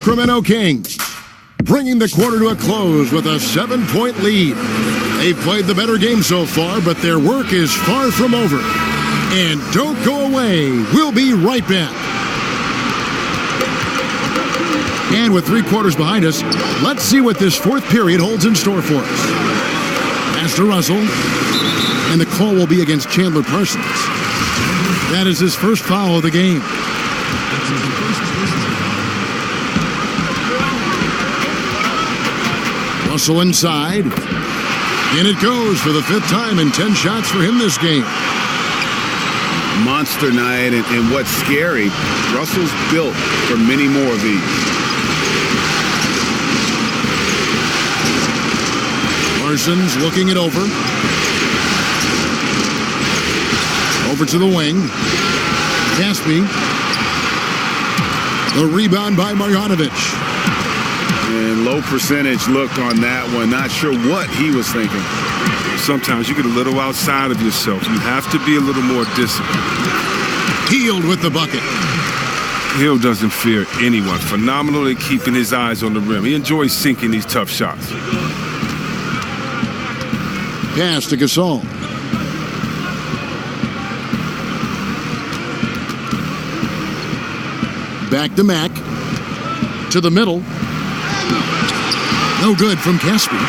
Sacramento Kings bringing the quarter to a close with a 7-point lead. They've played the better game so far, but their work is far from over. And don't go away. We'll be right back. And with 3 quarters behind us, let's see what this fourth period holds in store for us. Pass to Russell, and the call will be against Chandler Parsons. That is his first foul of the game. Russell inside, and it goes for the 5th time and 10 shots for him this game. Monster night, and what's scary, Russell's built for many more of these. Parsons looking it over. Over to the wing. Caspi. The rebound by Marjanovic. And low percentage look on that one. Not sure what he was thinking. Sometimes you get a little outside of yourself. You have to be a little more disciplined. Hield with the bucket. Hill doesn't fear anyone. Phenomenal at keeping his eyes on the rim. He enjoys sinking these tough shots. Pass to Gasol. Back to Mack. To the middle. No good from Caspi.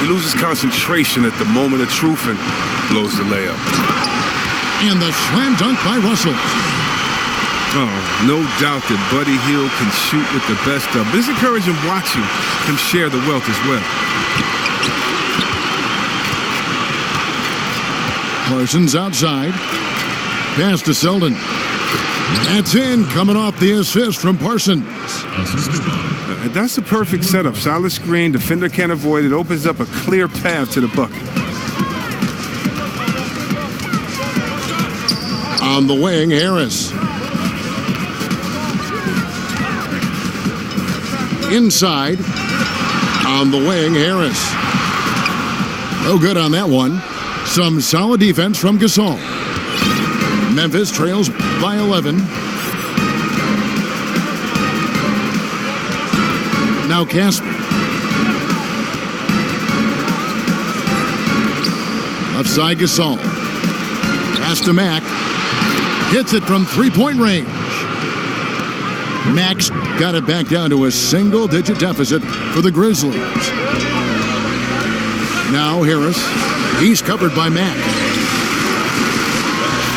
He loses concentration at the moment of truth and blows the layup. And the slam dunk by Russell. Oh, no doubt that Buddy Hield can shoot with the best of. It's encouraging watching him share the wealth as well. Parsons outside. Pass to Selden. That's in, coming off the assist from Parsons. That's a perfect setup. Solid screen, defender can't avoid it. Opens up a clear path to the bucket. On the wing, Harris. Inside. On the wing, Harris. No good on that one. Some solid defense from Gasol. Memphis trails by 11. Now Caspi. Left side Gasol. Pass to Mack. Hits it from 3-point range. Mack's got it back down to a single-digit deficit for the Grizzlies. Now Harris. He's covered by Mack.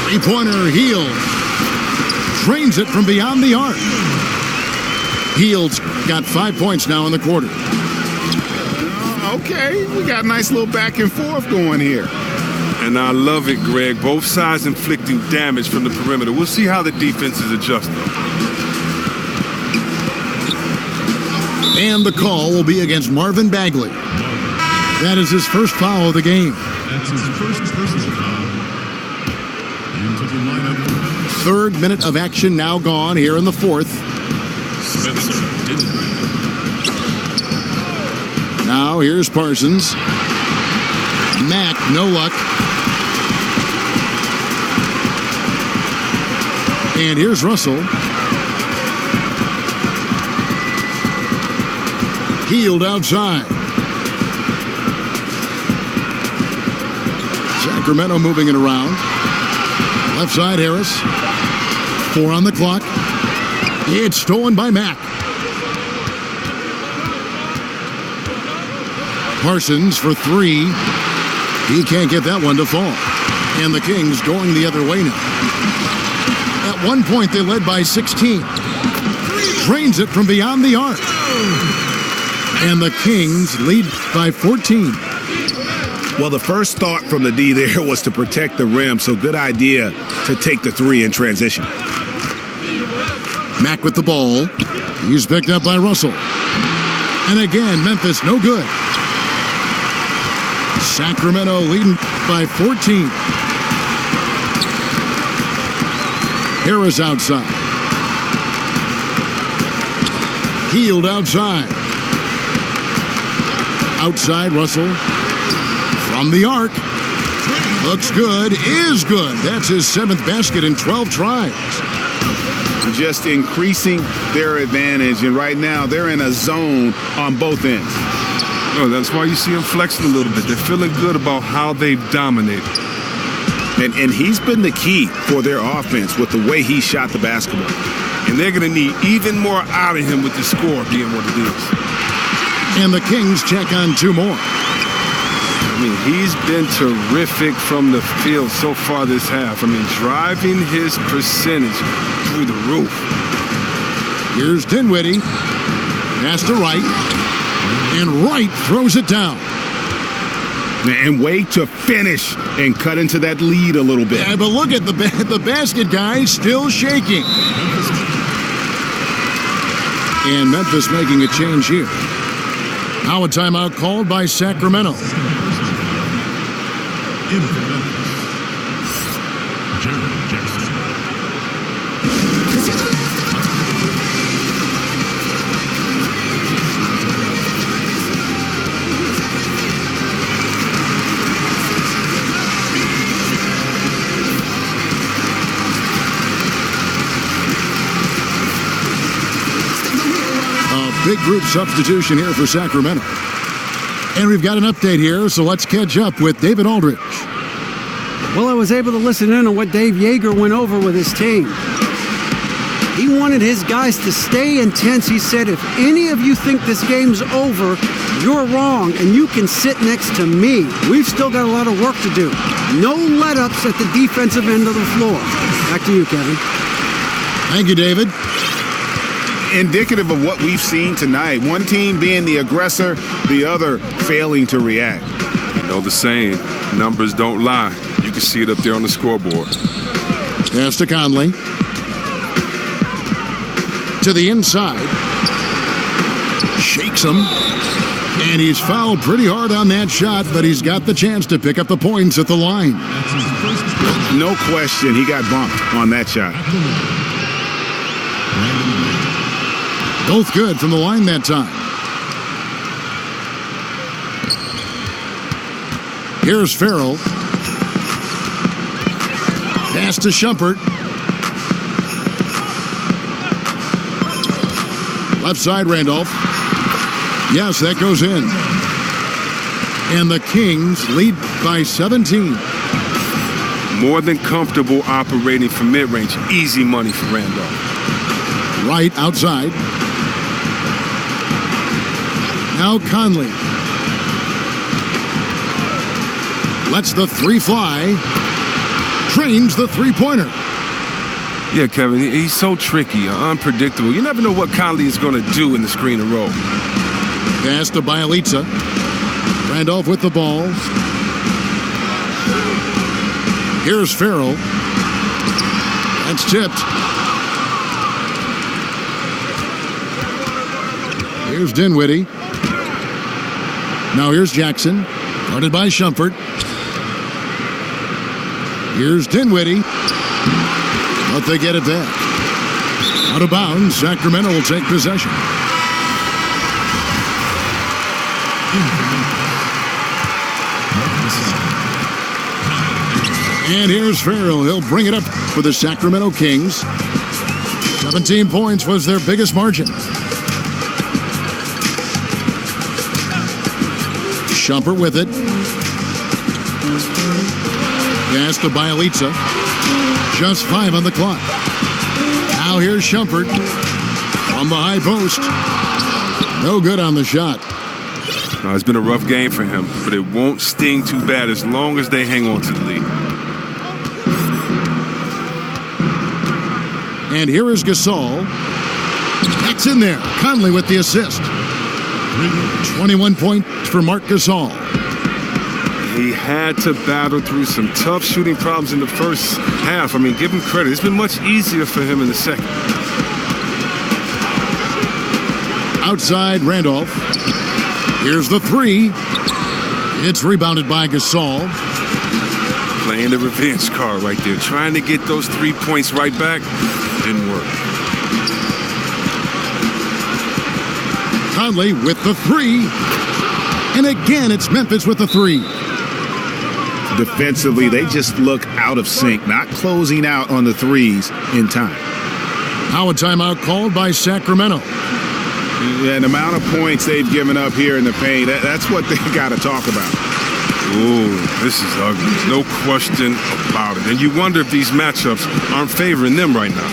3-pointer Hield. Drains it from beyond the arc. Hield's got 5 points now in the quarter. Okay, we got a nice little back and forth going here. And I love it, Greg. Both sides inflicting damage from the perimeter. We'll see how the defense is adjusting. And the call will be against Marvin Bagley. That is his first foul of the game. That's his first personal foul. Into the lineup. 3rd minute of action now gone here in the 4th. Now here's Parsons. Mack, no luck. And here's Russell. Hield outside. Sacramento moving it around. Left side Harris. 4 on the clock. It's stolen by Mack. Parsons for 3. He can't get that one to fall. And the Kings going the other way now. At one point, they led by 16. Drains it from beyond the arc. And the Kings lead by 14. Well, the first thought from the D there was to protect the rim, so good idea to take the 3 in transition. Mack with the ball. He's picked up by Russell. And again, Memphis no good. Sacramento leading by 14. Harris outside. Hield outside. Outside Russell. From the arc. Looks good. Is good. That's his 7th basket in 12 tries. just increasing their advantage. And right now, they're in a zone on both ends. Oh, that's why you see them flexing a little bit. They're feeling good about how they've dominated. And he's been the key for their offense with the way he shot the basketball. And they're going to need even more out of him with the score being what it is. And the Kings check on 2 more. I mean, he's been terrific from the field so far this half. I mean, driving his percentage through the roof. Here's Dinwiddie. Pass to Wright. And Wright throws it down. And wait to finish and cut into that lead a little bit. Yeah, but look at the basket guy still shaking. And Memphis making a change here. Now a timeout called by Sacramento. In for Memphis, Jared Jackson. Big group substitution here for Sacramento. And we've got an update here, so let's catch up with David Aldridge. Well, I was able to listen in on what Dave Yeager went over with his team. He wanted his guys to stay intense. He said, if any of you think this game's over, you're wrong, and you can sit next to me. We've still got a lot of work to do. No let-ups at the defensive end of the floor. Back to you, Kevin. Thank you, David. Indicative of what we've seen tonight. One team being the aggressor, the other failing to react. You know the saying, numbers don't lie. You can see it up there on the scoreboard. Pass to Conley. To the inside. Shakes him. And he's fouled pretty hard on that shot, but he's got the chance to pick up the points at the line. No question, he got bumped on that shot. Both good from the line that time. Here's Farrell. Pass to Shumpert. Left side, Randolph. Yes, that goes in. And the Kings lead by 17. More than comfortable operating from mid-range. Easy money for Randolph. Right outside. Now Conley. Lets the 3 fly. Trains the 3-pointer. Yeah, Kevin, he's so tricky, unpredictable. You never know what Conley is going to do in the screen and roll. Pass to Bielitsa. Randolph with the ball. Here's Farrell. That's tipped. Here's Dinwiddie. Now here's Jackson. Guarded by Shumpert. Here's Dinwiddie. But they get it back. Out of bounds, Sacramento will take possession. And here's Farrell. He'll bring it up for the Sacramento Kings. 17 points was their biggest margin. Shumpert with it. Pass to Bielitsa. Just 5 on the clock. Now here's Shumpert on the high post. No good on the shot. It's been a rough game for him, but it won't sting too bad as long as they hang on to the lead. And here is Gasol. That's in there. Conley with the assist. 21 points for Marc Gasol. He had to battle through some tough shooting problems in the first half. I mean, give him credit. It's been much easier for him in the second. Outside, Randolph. Here's the 3. It's rebounded by Gasol. Playing the revenge card right there. Trying to get those 3 points right back. Didn't work. Conley with the 3. And again, it's Memphis with the 3. Defensively, they just look out of sync, not closing out on the threes in time. Now a timeout called by Sacramento. Yeah, and the amount of points they've given up here in the paint, that's what they got to talk about. Ooh, this is ugly. No question about it. And you wonder if these matchups aren't favoring them right now.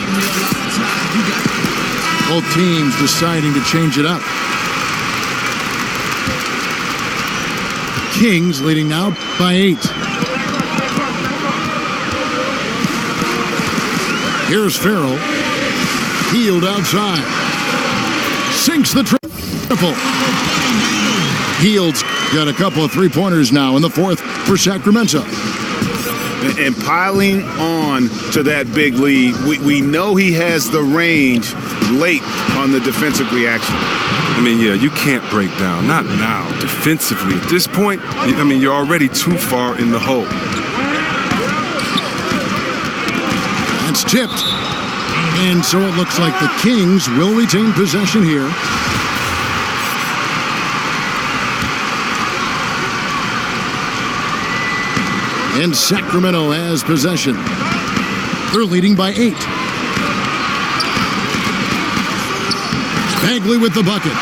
Both teams deciding to change it up. Kings leading now by 8. Here's Farrell. Healed outside. Sinks the triple. Heald's got a couple of three-pointers now in the fourth for Sacramento. And piling on to that big lead, we know he has the range late on the defensive reaction. I mean, yeah, you can't break down. Not now. Defensively, at this point, I mean, you're already too far in the hole. That's tipped. And so it looks like the Kings will retain possession here. And Sacramento has possession. They're leading by 8. Bagley with the bucket.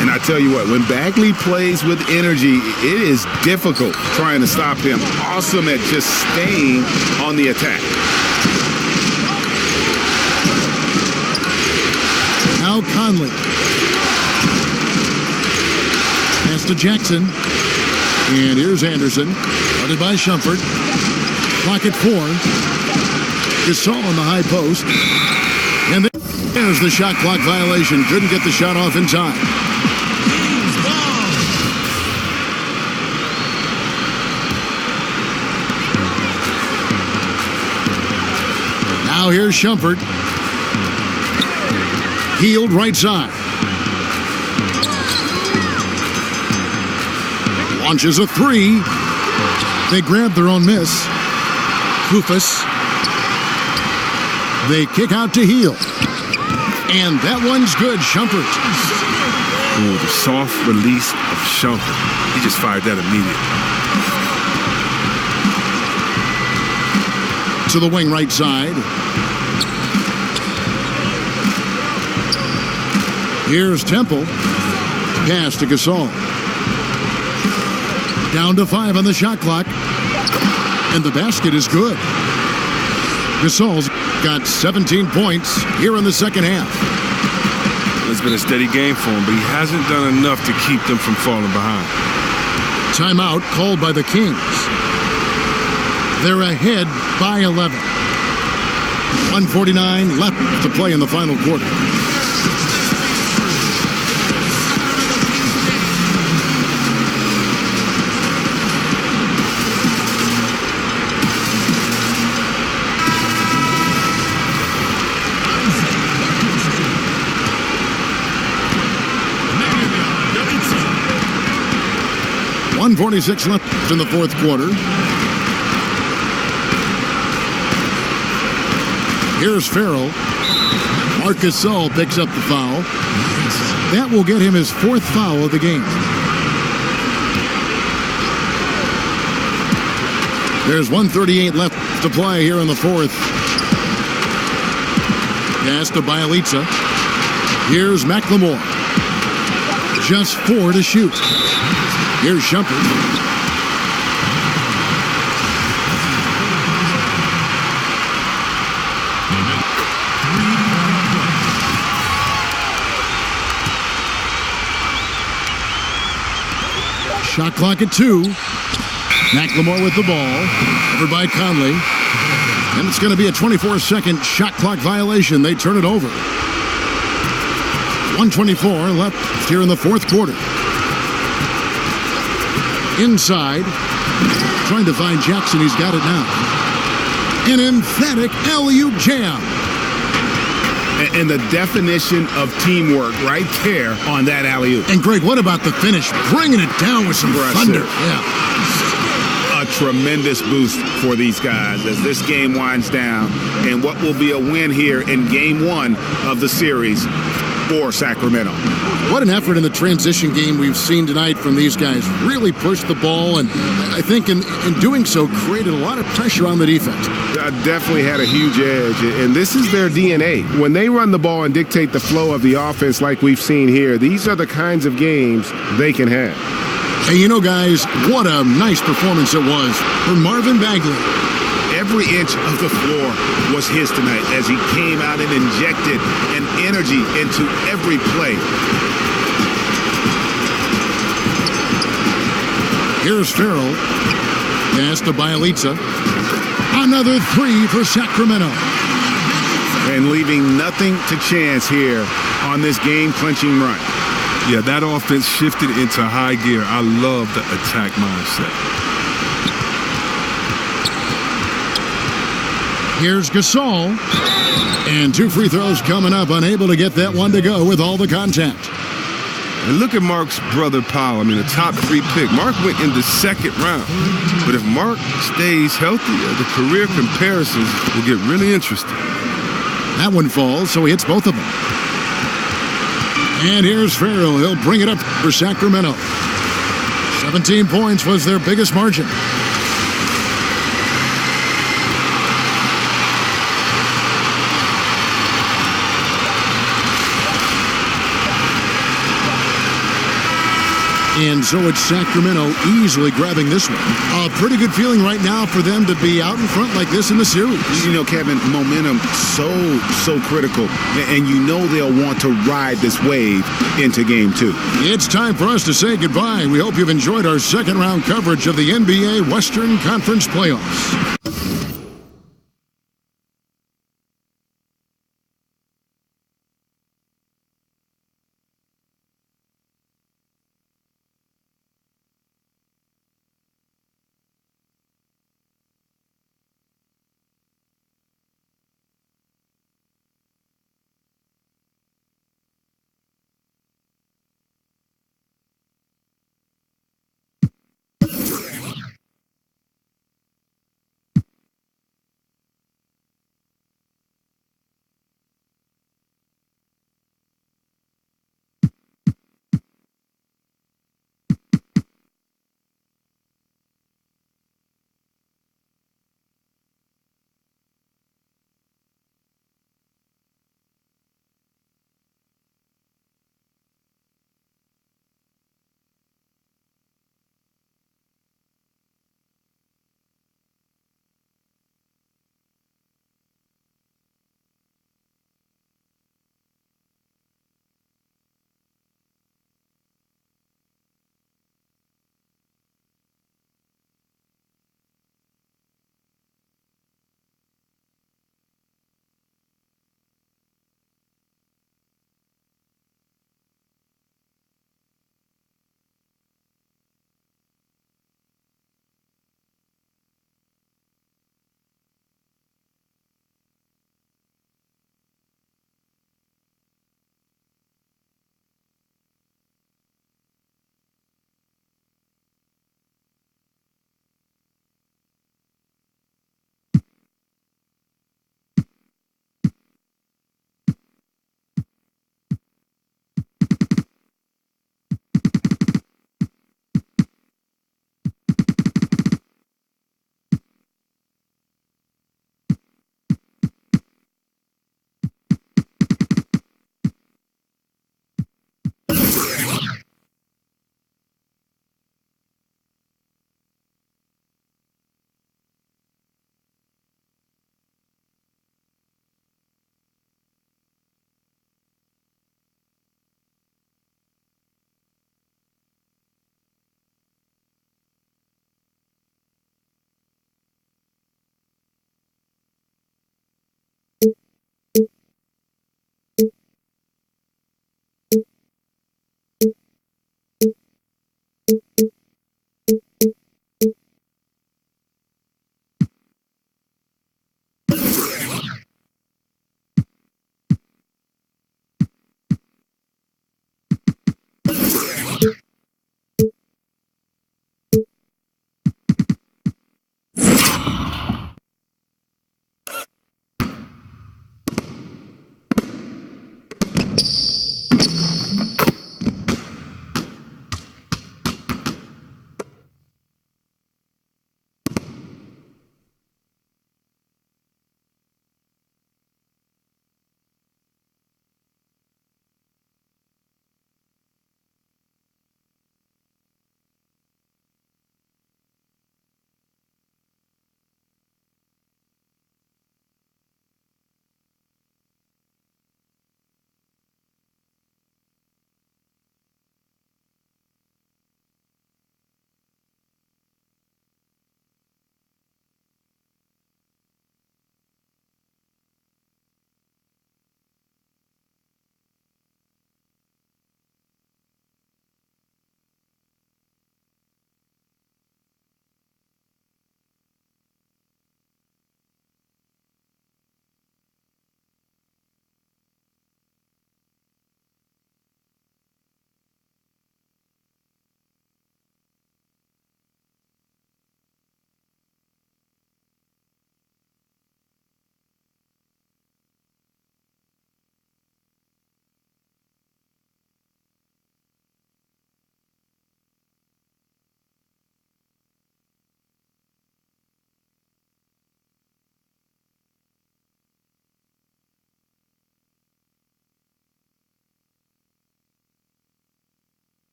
And I tell you what, when Bagley plays with energy, it is difficult trying to stop him. Awesome at just staying on the attack. Now Conley. Pass to Jackson. And here's Anderson. Guarded by Shumpert. Clock at 4. Gasol on the high post. And there's the shot clock violation. Couldn't get the shot off in time. Now here's Shumpert. Healed right side. Launches a 3. They grab their own miss. Kufas. They kick out to Heald. And that one's good, Shumpert. Oh, the soft release of Shumpert. He just fired that immediately. To the wing right side. Here's Temple. Pass to Gasol. Down to 5 on the shot clock. And the basket is good. Gasol's got 17 points here in the second half. It's been a steady game for him, but he hasn't done enough to keep them from falling behind. Timeout called by the Kings. They're ahead by 11. 1:49 left to play in the final quarter. .146 left in the fourth quarter. Here's Farrell. Marc Gasol picks up the foul. That will get him his 4th foul of the game. There's 1:38 left to play here in the fourth. Pass to Bialica. Here's McLemore. Just 4 to shoot. Here's Shumpert. Shot clock at 2. McLemore with the ball. Over by Conley. And it's going to be a 24-second shot clock violation. They turn it over. 1:24 left here in the fourth quarter. Inside. Trying to find Jackson. He's got it now. An emphatic alley-oop jam. And the definition of teamwork right there on that alley-oop. And Greg, what about the finish? Bringing it down with some thunder. Yeah. A tremendous boost for these guys as this game winds down. And what will be a win here in game 1 of the series for Sacramento. What an effort in the transition game we've seen tonight from these guys. Really pushed the ball, and I think in doing so created a lot of pressure on the defense. Definitely had a huge edge, and this is their DNA. When they run the ball and dictate the flow of the offense like we've seen here, these are the kinds of games they can have. Hey, you know, guys, what a nice performance it was for Marvin Bagley. Every inch of the floor was his tonight as he came out and injected an energy into every play. Here's Farrell. Pass to Bialica. Another three for Sacramento. And leaving nothing to chance here on this game-clinching run. Yeah, that offense shifted into high gear. I love the attack mindset. Here's Gasol. And 2 free throws coming up. Unable to get that one to go with all the contact. And look at Mark's brother Powell. I mean, a top 3 pick. Mark went in the second round. But if Mark stays healthy, the career comparisons will get really interesting. That one falls, so he hits both of them. And here's Farrell. He'll bring it up for Sacramento. 17 points was their biggest margin. And so it's Sacramento easily grabbing this one. A pretty good feeling right now for them to be out in front like this in the series. You know, Kevin, momentum so critical. And you know they'll want to ride this wave into game 2. It's time for us to say goodbye. We hope you've enjoyed our second round coverage of the NBA Western Conference Playoffs.